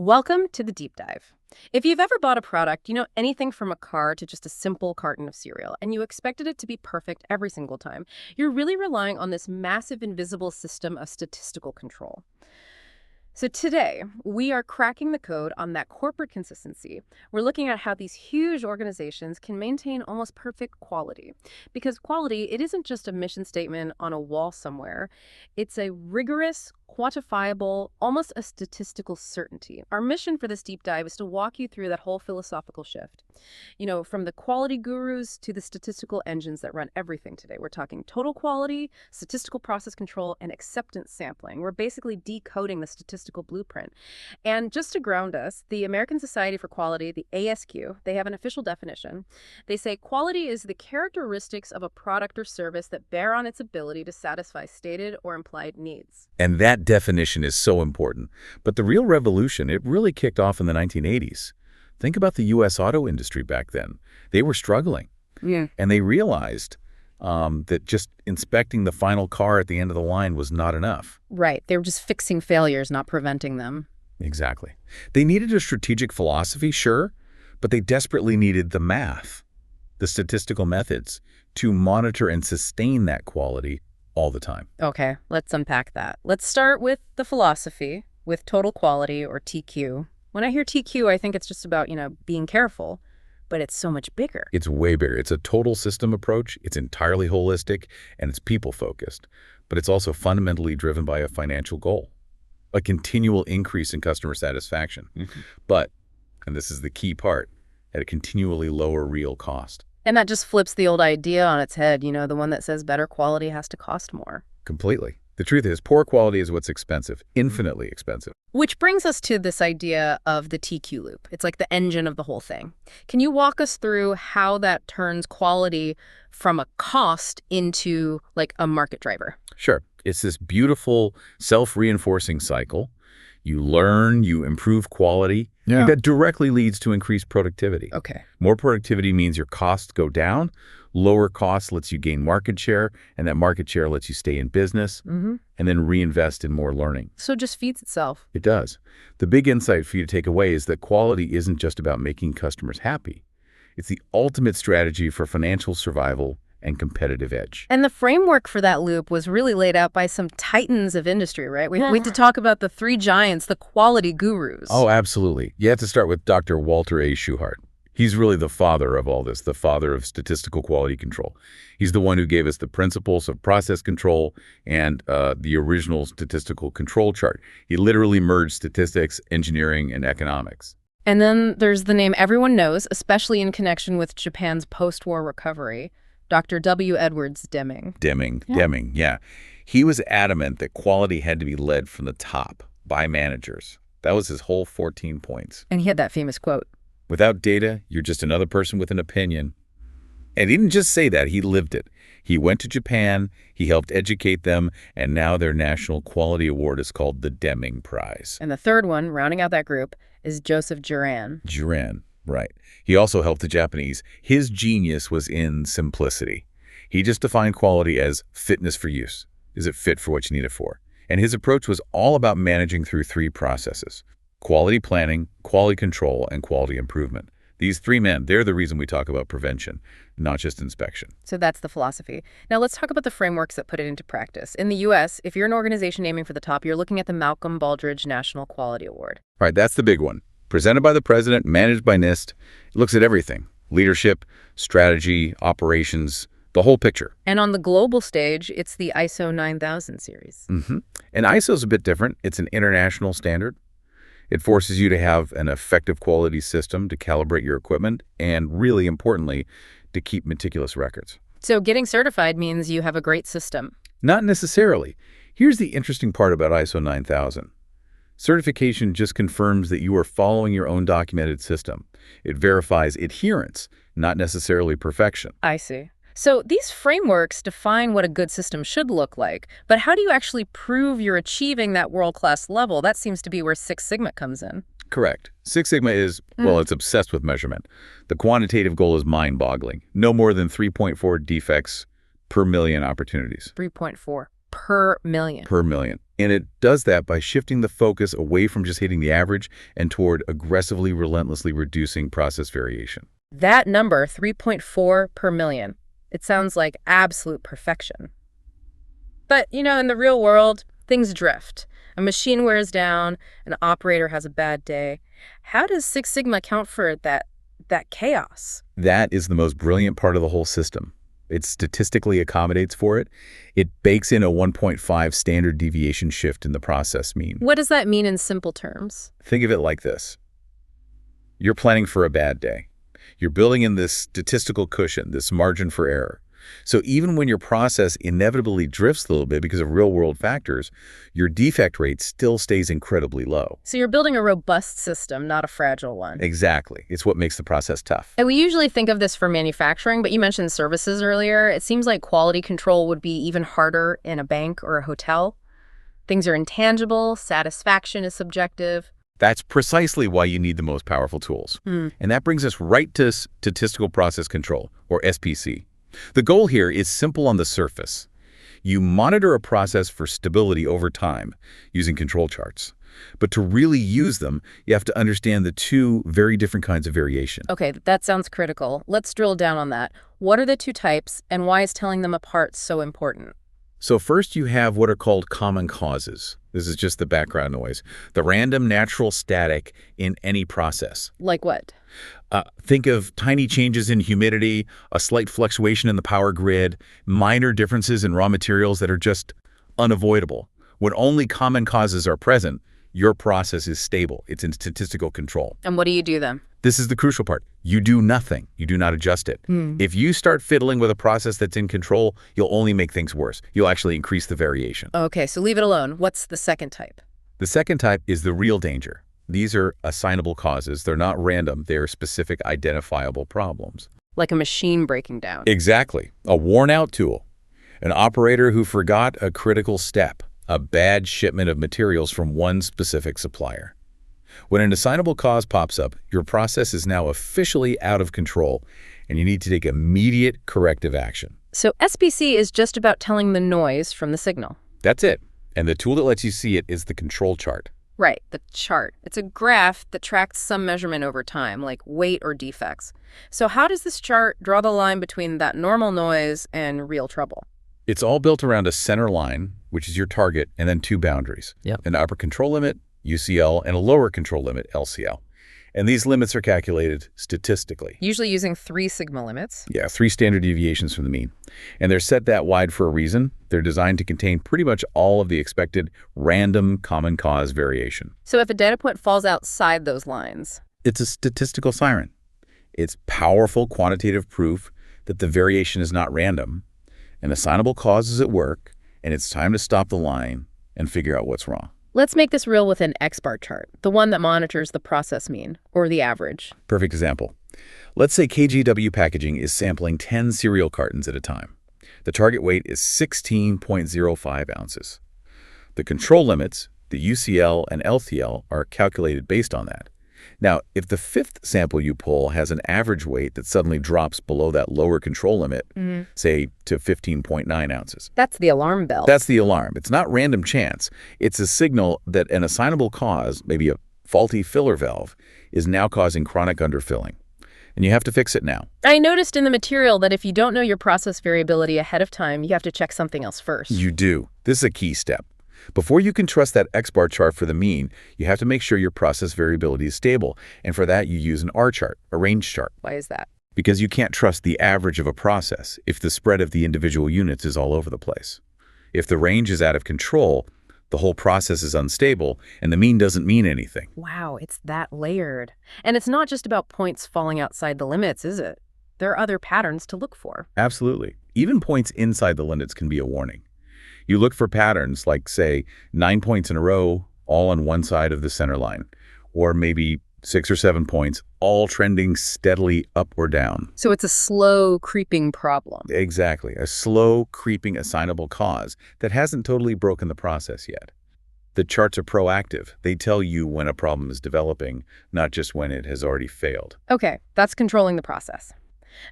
Welcome to the deep dive. If you've ever bought a product, anything from a car to just a simple carton of cereal, and you expected it to be perfect every single time, you're really relying on this massive invisible system of statistical control. So today, we are cracking the code on that corporate consistency. We're looking at how these huge organizations can maintain almost perfect quality. Because quality, it isn't just a mission statement on a wall somewhere. It's a rigorous, quantifiable, almost a statistical certainty. Our mission for this deep dive is to walk you through that whole philosophical shift. From the quality gurus to the statistical engines that run everything today. We're talking total quality, statistical process control, and acceptance sampling. We're basically decoding the statistical blueprint. And just to ground us, the American Society for Quality, the ASQ, they have an official definition. They say quality is the characteristics of a product or service that bear on its ability to satisfy stated or implied needs. And that definition is so important. But the real revolution, it really kicked off in the 1980s. Think about the U.S. auto industry back then. They were struggling. Yeah. And they realized that just inspecting the final car at the end of the line was not enough. Right. They were just fixing failures, not preventing them. Exactly. They needed a strategic philosophy, sure, but they desperately needed the math, the statistical methods, to monitor and sustain that quality all the time. Okay, let's unpack that. Let's start with the philosophy, with total quality, or TQ. When I hear TQ, I think it's just about, being careful, but it's so much bigger. It's way bigger. It's a total system approach. It's entirely holistic, and it's people-focused. But it's also fundamentally driven by a financial goal, a continual increase in customer satisfaction. But, and this is the key part, at a continually lower real cost. And that just flips the old idea on its head, the one that says better quality has to cost more. Completely. The truth is, poor quality is what's expensive, infinitely expensive. Which brings us to this idea of the TQ loop. It's like the engine of the whole thing. Can you walk us through how that turns quality from a cost into like a market driver? Sure. It's this beautiful self-reinforcing cycle. You learn, you improve quality. Yeah. That directly leads to increased productivity. Okay. More productivity means your costs go down. Lower costs lets you gain market share, and that market share lets you stay in business and then reinvest in more learning. So it just feeds itself. It does. The big insight for you to take away is that quality isn't just about making customers happy. It's the ultimate strategy for financial survival and competitive edge. And the framework for that loop was really laid out by some titans of industry, right? We need to talk about the three giants, the quality gurus. Oh, absolutely. You have to start with Dr. Walter A. Shewhart. He's really the father of all this, the father of statistical quality control. He's the one who gave us the principles of process control and the original statistical control chart. He literally merged statistics, engineering, and economics. And then there's the name everyone knows, especially in connection with Japan's post-war recovery, Dr. W. Edwards Deming. Deming, yeah. He was adamant that quality had to be led from the top by managers. That was his whole 14 points. And he had that famous quote. Without data, you're just another person with an opinion. And he didn't just say that, he lived it. He went to Japan, he helped educate them, and now their national quality award is called the Deming Prize. And the third one, rounding out that group, is Joseph Juran. Juran, right. He also helped the Japanese. His genius was in simplicity. He just defined quality as fitness for use. Is it fit for what you need it for? And his approach was all about managing through three processes: quality planning, quality control, and quality improvement. These three men, they're the reason we talk about prevention, not just inspection. So that's the philosophy. Now let's talk about the frameworks that put it into practice. In the U.S., if you're an organization aiming for the top, you're looking at the Malcolm Baldrige National Quality Award. All right, that's the big one. Presented by the president, managed by NIST. It looks at everything: leadership, strategy, operations, the whole picture. And on the global stage, it's the ISO 9000 series. And ISO is a bit different. It's an international standard. It forces you to have an effective quality system to calibrate your equipment and, really importantly, to keep meticulous records. So getting certified means you have a great system. Not necessarily. Here's the interesting part about ISO 9000. Certification just confirms that you are following your own documented system. It verifies adherence, not necessarily perfection. I see. So these frameworks define what a good system should look like, but how do you actually prove you're achieving that world-class level? That seems to be where Six Sigma comes in. Correct. Six Sigma is, well, it's obsessed with measurement. The quantitative goal is mind-boggling. No more than 3.4 defects per million opportunities. 3.4 per million. Per million. And it does that by shifting the focus away from just hitting the average and toward aggressively, relentlessly reducing process variation. That number, 3.4 per million, it sounds like absolute perfection. But, in the real world, things drift. A machine wears down, an operator has a bad day. How does Six Sigma account for that chaos? That is the most brilliant part of the whole system. It statistically accommodates for it. It bakes in a 1.5 standard deviation shift in the process mean. What does that mean in simple terms? Think of it like this. You're planning for a bad day. You're building in this statistical cushion, this margin for error. So even when your process inevitably drifts a little bit because of real-world factors, your defect rate still stays incredibly low. So you're building a robust system, not a fragile one. Exactly. It's what makes the process tough. And we usually think of this for manufacturing, but you mentioned services earlier. It seems like quality control would be even harder in a bank or a hotel. Things are intangible, satisfaction is subjective. That's precisely why you need the most powerful tools. And that brings us right to statistical process control, or SPC. The goal here is simple on the surface. You monitor a process for stability over time using control charts. But to really use them, you have to understand the two very different kinds of variation. Okay, that sounds critical. Let's drill down on that. What are the two types, and why is telling them apart so important? So first you have what are called common causes. This is just the background noise. The random natural static in any process. Like what? Think of tiny changes in humidity, a slight fluctuation in the power grid, minor differences in raw materials that are just unavoidable. When only common causes are present, your process is stable. It's in statistical control. And what do you do then? This is the crucial part. You do nothing. You do not adjust it. If you start fiddling with a process that's in control, you'll only make things worse. You'll actually increase the variation. Okay, so leave it alone. What's the second type? The second type is the real danger. These are assignable causes. They're not random. They're specific identifiable problems. Like a machine breaking down. Exactly. A worn-out tool. An operator who forgot a critical step. A bad shipment of materials from one specific supplier. When an assignable cause pops up, your process is now officially out of control, and you need to take immediate corrective action. So SPC is just about telling the noise from the signal. That's it. And the tool that lets you see it is the control chart. Right, the chart. It's a graph that tracks some measurement over time, like weight or defects. So how does this chart draw the line between that normal noise and real trouble? It's all built around a center line, which is your target, and then two boundaries. An upper control limit, UCL, and a lower control limit, LCL. And these limits are calculated statistically. Usually using 3 sigma limits. Yeah, 3 standard deviations from the mean. And they're set that wide for a reason. They're designed to contain pretty much all of the expected random common cause variation. So if a data point falls outside those lines? It's a statistical siren. It's powerful quantitative proof that the variation is not random. An assignable cause is at work, and it's time to stop the line and figure out what's wrong. Let's make this real with an X-bar chart, the one that monitors the process mean, or the average. Perfect example. Let's say KGW Packaging is sampling 10 cereal cartons at a time. The target weight is 16.05 ounces. The control limits, the UCL and LCL, are calculated based on that. Now, if the 5th sample you pull has an average weight that suddenly drops below that lower control limit, say to 15.9 ounces. That's the alarm bell. That's the alarm. It's not random chance. It's a signal that an assignable cause, maybe a faulty filler valve, is now causing chronic underfilling. And you have to fix it now. I noticed in the material that if you don't know your process variability ahead of time, you have to check something else first. You do. This is a key step. Before you can trust that X-bar chart for the mean, you have to make sure your process variability is stable. And for that, you use an R chart, a range chart. Why is that? Because you can't trust the average of a process if the spread of the individual units is all over the place. If the range is out of control, the whole process is unstable, and the mean doesn't mean anything. Wow, it's that layered. And it's not just about points falling outside the limits, is it? There are other patterns to look for. Absolutely. Even points inside the limits can be a warning. You look for patterns like, say, 9 points in a row, all on one side of the center line, or maybe 6 or 7 points, all trending steadily up or down. So it's a slow, creeping problem. Exactly. A slow, creeping assignable cause that hasn't totally broken the process yet. The charts are proactive. They tell you when a problem is developing, not just when it has already failed. Okay, that's controlling the process.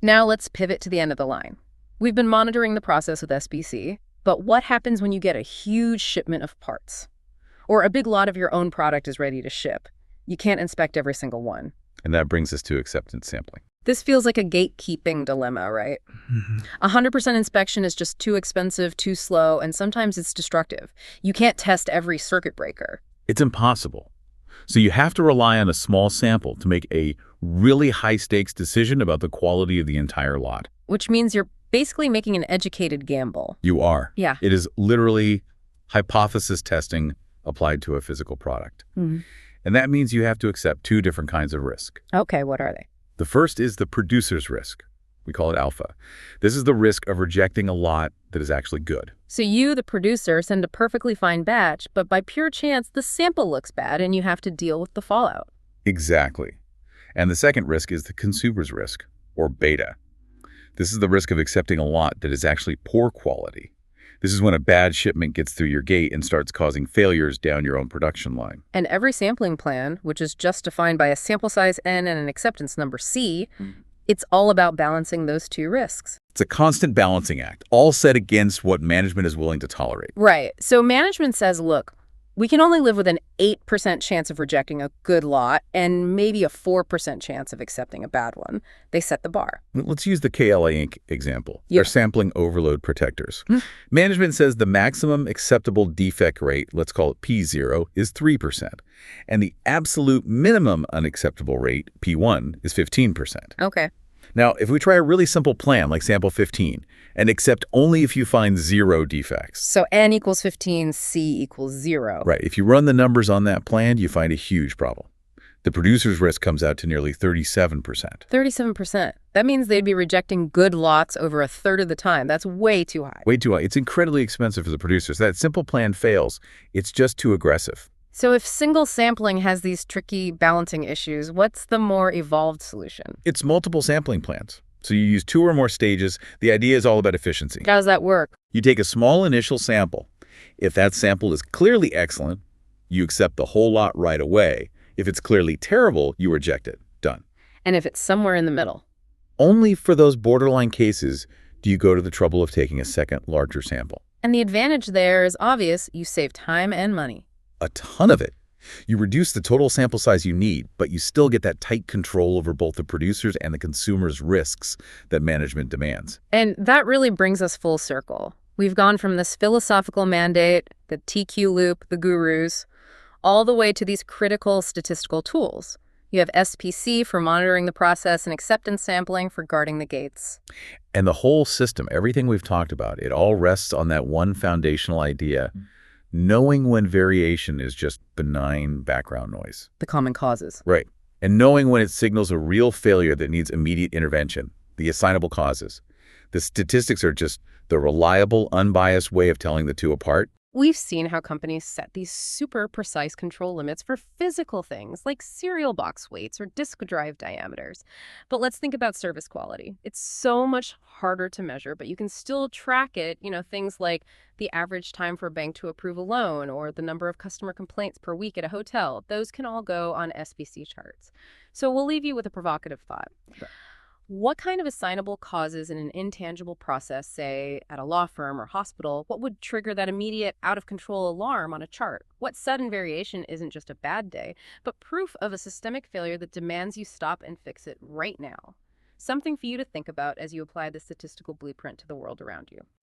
Now let's pivot to the end of the line. We've been monitoring the process with SPC. But what happens when you get a huge shipment of parts? Or a big lot of your own product is ready to ship. You can't inspect every single one. And that brings us to acceptance sampling. This feels like a gatekeeping dilemma, right? 100% inspection is just too expensive, too slow, and sometimes it's destructive. You can't test every circuit breaker. It's impossible. So you have to rely on a small sample to make a really high-stakes decision about the quality of the entire lot. Which means you're basically making an educated gamble. You are. Yeah. It is literally hypothesis testing applied to a physical product. Mhm. And that means you have to accept two different kinds of risk. Okay, what are they? The first is the producer's risk. We call it alpha. This is the risk of rejecting a lot that is actually good. So you, the producer, send a perfectly fine batch, but by pure chance, the sample looks bad and you have to deal with the fallout. Exactly. And the second risk is the consumer's risk, or beta. This is the risk of accepting a lot that is actually poor quality. This is when a bad shipment gets through your gate and starts causing failures down your own production line. And every sampling plan, which is just defined by a sample size N and an acceptance number C, it's all about balancing those two risks. It's a constant balancing act, all set against what management is willing to tolerate. Right. So management says, look, we can only live with an 8% chance of rejecting a good lot and maybe a 4% chance of accepting a bad one. They set the bar. Let's use the KLA Inc. example. Yeah. They're sampling overload protectors. Management says the maximum acceptable defect rate, let's call it P0, is 3%. And the absolute minimum unacceptable rate, P1, is 15%. Okay. Now, if we try a really simple plan like sample 15 and accept only if you find 0 defects. So N equals 15, C equals 0. Right. If you run the numbers on that plan, you find a huge problem. The producer's risk comes out to nearly 37%. 37%. That means they'd be rejecting good lots over a third of the time. That's way too high. Way too high. It's incredibly expensive for the producers. That simple plan fails. It's just too aggressive. So if single sampling has these tricky balancing issues, what's the more evolved solution? It's multiple sampling plans. So you use 2 or more stages. The idea is all about efficiency. How does that work? You take a small initial sample. If that sample is clearly excellent, you accept the whole lot right away. If it's clearly terrible, you reject it. Done. And if it's somewhere in the middle? Only for those borderline cases do you go to the trouble of taking a second, larger sample. And the advantage there is obvious. You save time and money. A ton of it. You reduce the total sample size you need, but you still get that tight control over both the producers and the consumers' risks that management demands. And that really brings us full circle. We've gone from this philosophical mandate, the TQ loop, the gurus, all the way to these critical statistical tools. You have SPC for monitoring the process and acceptance sampling for guarding the gates. And the whole system, everything we've talked about, it all rests on that one foundational idea: knowing when variation is just benign background noise. The common causes. Right. And knowing when it signals a real failure that needs immediate intervention, the assignable causes. The statistics are just the reliable, unbiased way of telling the two apart. We've seen how companies set these super precise control limits for physical things like cereal box weights or disk drive diameters. But let's think about service quality. It's so much harder to measure, but you can still track it. Things like the average time for a bank to approve a loan or the number of customer complaints per week at a hotel. Those can all go on SPC charts. So we'll leave you with a provocative thought. Sure. What kind of assignable causes in an intangible process, say at a law firm or hospital, what would trigger that immediate out-of-control alarm on a chart? What sudden variation isn't just a bad day, but proof of a systemic failure that demands you stop and fix it right now? Something for you to think about as you apply the statistical blueprint to the world around you.